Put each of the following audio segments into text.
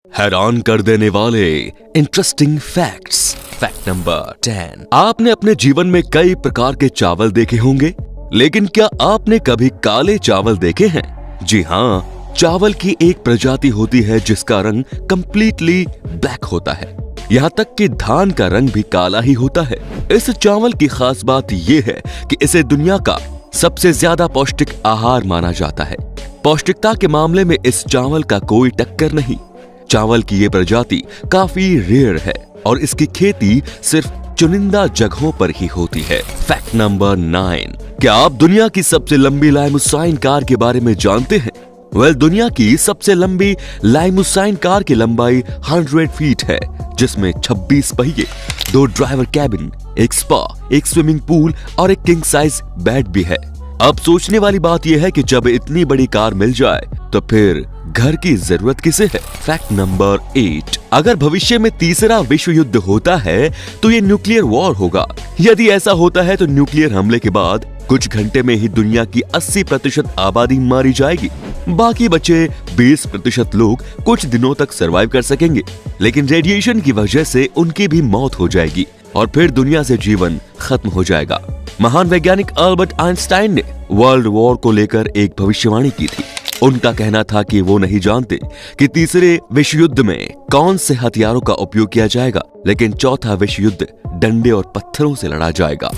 हैरान कर देने वाले इंटरेस्टिंग फैक्ट्स। Fact number 10। आपने अपने जीवन में कई प्रकार के चावल देखे होंगे, लेकिन क्या आपने कभी काले चावल देखे हैं? जी हाँ, चावल की एक प्रजाति होती है जिसका रंग कंप्लीटली ब्लैक होता है। यहाँ तक कि धान का रंग भी काला ही होता है। इस चावल की खास बात यह है कि इसे दुनिया का सबसे ज्यादा पौष्टिक आहार माना जाता है। पौष्टिकता के मामले में इस चावल का कोई टक्कर नहीं। चावल की ये प्रजाति काफी रेयर है और इसकी खेती सिर्फ चुनिंदा जगहों पर ही होती है। Fact number 9। क्या आप दुनिया की सबसे लंबी लाइमुसाइन कार के बारे में जानते हैं? दुनिया की सबसे लंबी लाइमुसाइन कार की लंबाई 100 फीट है, जिसमें 26 पहिए, 2 ड्राइवर कैबिन, एक स्पा, एक स्विमिंग पूल और एक किंग साइज बेड भी है। अब सोचने वाली बात यह है कि जब इतनी बड़ी कार मिल जाए तो फिर घर की जरूरत किसे है? Fact number 8। अगर भविष्य में तीसरा विश्व युद्ध होता है तो ये न्यूक्लियर वॉर होगा। यदि ऐसा होता है तो न्यूक्लियर हमले के बाद कुछ घंटे में ही दुनिया की 80% आबादी मारी जाएगी। बाकी बचे 20% लोग कुछ दिनों तक सरवाइव कर सकेंगे, लेकिन रेडिएशन की वजह से उनकी भी मौत हो जाएगी और फिर दुनिया से जीवन खत्म हो जाएगा। महान वैज्ञानिक अल्बर्ट आइंस्टाइन ने वर्ल्ड वॉर को लेकर एक भविष्यवाणी की थी। उनका कहना था कि वो नहीं जानते कि तीसरे विश्व युद्ध में कौन से हथियारों का उपयोग किया जाएगा, लेकिन चौथा विश्व युद्ध डंडे और पत्थरों से लड़ा जाएगा।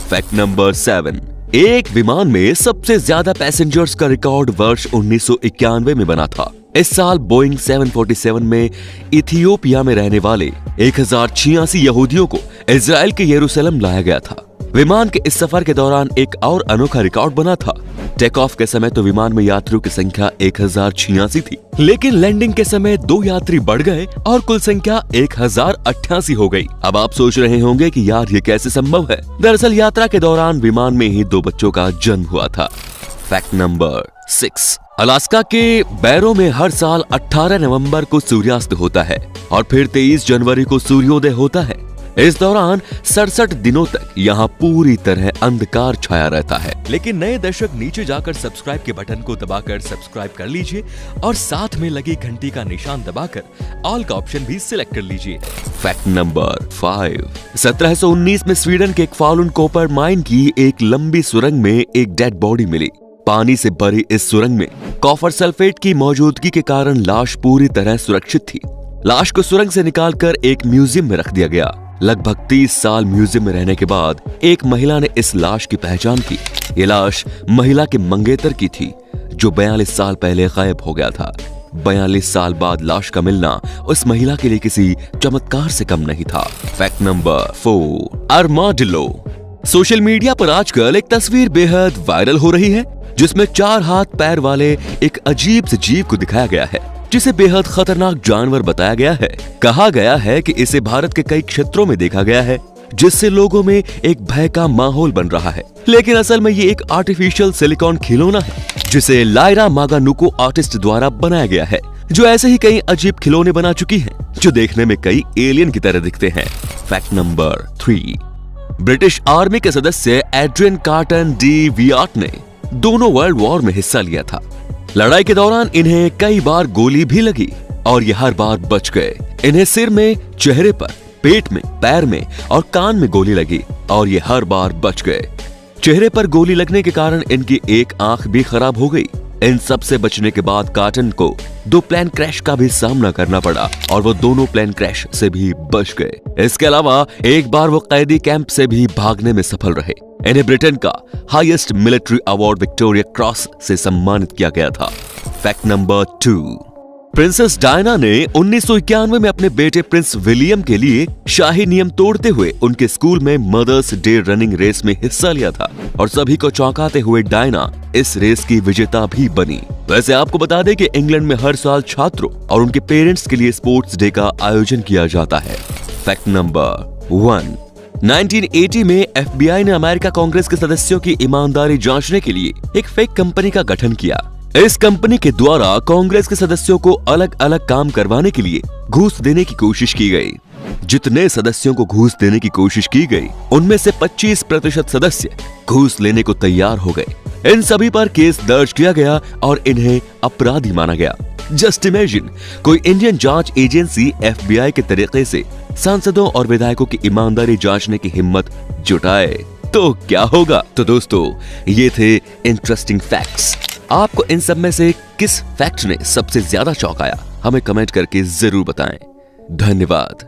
Fact number 7। एक विमान में सबसे ज्यादा पैसेंजर्स का रिकॉर्ड वर्ष 1991 में बना था। इस साल बोइंग 747 में इथियोपिया में रहने वाले 1086 यहूदियों को इजराइल के यरूशलेम लाया गया था। विमान के इस सफर के दौरान एक और अनोखा रिकॉर्ड बना था। टेक ऑफ के समय तो विमान में यात्रियों की संख्या 1086 थी, लेकिन लैंडिंग के समय 2 यात्री बढ़ गए और कुल संख्या 1088 हो गई। अब आप सोच रहे होंगे कि यार ये कैसे संभव है? दरअसल यात्रा के दौरान विमान में ही 2 बच्चों का जन्म हुआ था। Fact number 6। अलास्का के बैरो में हर साल 18 नवंबर को सूर्यास्त होता है और फिर 23 जनवरी को सूर्योदय होता है। इस दौरान 67 दिनों तक यहाँ पूरी तरह अंधकार छाया रहता है। लेकिन नए दर्शक नीचे जाकर सब्सक्राइब के बटन को दबाकर सब्सक्राइब कर लीजिए और साथ में लगी घंटी का निशान दबाकर ऑल का ऑप्शन भी सिलेक्ट कर लीजिए। Fact number 5। 1719 में स्वीडन के एक फालुन कॉपर माइन की एक लंबी सुरंग में एक डेड बॉडी मिली। पानी से भरी इस सुरंग में कॉपर सल्फेट की मौजूदगी के कारण लाश पूरी तरह सुरक्षित थी। लाश को सुरंग से निकालकर एक म्यूजियम में रख दिया गया। लगभग 30 साल म्यूजियम में रहने के बाद एक महिला ने इस लाश की पहचान की। ये लाश महिला के मंगेतर की थी जो 42 साल पहले गायब हो गया था। 42 साल बाद लाश का मिलना उस महिला के लिए किसी चमत्कार से कम नहीं था। Fact number 4। Armadillo. Social media पर आजकल एक तस्वीर बेहद वायरल हो रही है जिसमें 4 हाथ पैर वाले एक अजीब से जीव को दिखाया गया है, जिसे बेहद खतरनाक जानवर बताया गया है। कहा गया है कि इसे भारत के कई क्षेत्रों में देखा गया है, जिससे लोगों में एक भय का माहौल बन रहा है। लेकिन असल में ये एक आर्टिफिशियल सिलिकॉन खिलौना है जिसे लायरा मागानुको आर्टिस्ट द्वारा बनाया गया है, जो ऐसे ही कई अजीब खिलौने बना चुकी है जो देखने में कई एलियन की तरह दिखते हैं। Fact number 3। ब्रिटिश आर्मी के सदस्य एड्रियन कार्टन डी वियाट ने दोनों वर्ल्ड वॉर में हिस्सा लिया था। लड़ाई के दौरान इन्हें कई बार गोली भी लगी और ये हर बार बच गए। इन्हें सिर में, चेहरे पर, पेट में, पैर में और कान में गोली लगी और ये हर बार बच गए। चेहरे पर गोली लगने के कारण इनकी एक आंख भी खराब हो गई। इन सब से बचने के बाद कार्टन को 2 प्लेन क्रैश का भी सामना करना पड़ा और वो दोनों प्लेन क्रैश से भी बच गए। इसके अलावा एक बार वो कैदी कैंप से भी भागने में सफल रहे। इन्हें ब्रिटेन का highest military award Victoria cross से सम्मानित किया गया था। Fact number 2। प्रिंसेस डायना ने 1991 में अपने बेटे प्रिंस विलियम के लिए शाही नियम तोड़ते हुए उनके स्कूल में मदर्स डे रनिंग रेस में हिस्सा लिया था और सभी को चौंकाते हुए डायना इस रेस की विजेता भी बनी। वैसे आपको बता दें कि इंग्लैंड में हर साल छात्रों और उनके पेरेंट्स के लिए स्पोर्ट्स डे का आयोजन किया जाता है। Fact number 1। 1980 में FBI ने अमेरिका कांग्रेस के सदस्यों की ईमानदारी जांचने के लिए एक फेक कंपनी का गठन किया। इस कंपनी के द्वारा कांग्रेस के सदस्यों को अलग अलग काम करवाने के लिए घूस देने की कोशिश की गई। जितने सदस्यों को घूस देने की कोशिश की गई, उनमें से 25% सदस्य घूस लेने को तैयार हो गए, इन सभी पर केस दर्ज किया गया और इन्हें अपराधी माना गया। जस्ट इमेजिन, कोई इंडियन जांच एजेंसी FBI के तरीके से सांसदों और विधायकों की ईमानदारी जांचने की हिम्मत जुटाए तो क्या होगा। तो दोस्तों, ये थे इंटरेस्टिंग फैक्ट्स। आपको इन सब में से किस फैक्ट ने सबसे ज्यादा चौंकाया, हमें कमेंट करके जरूर बताएं। धन्यवाद।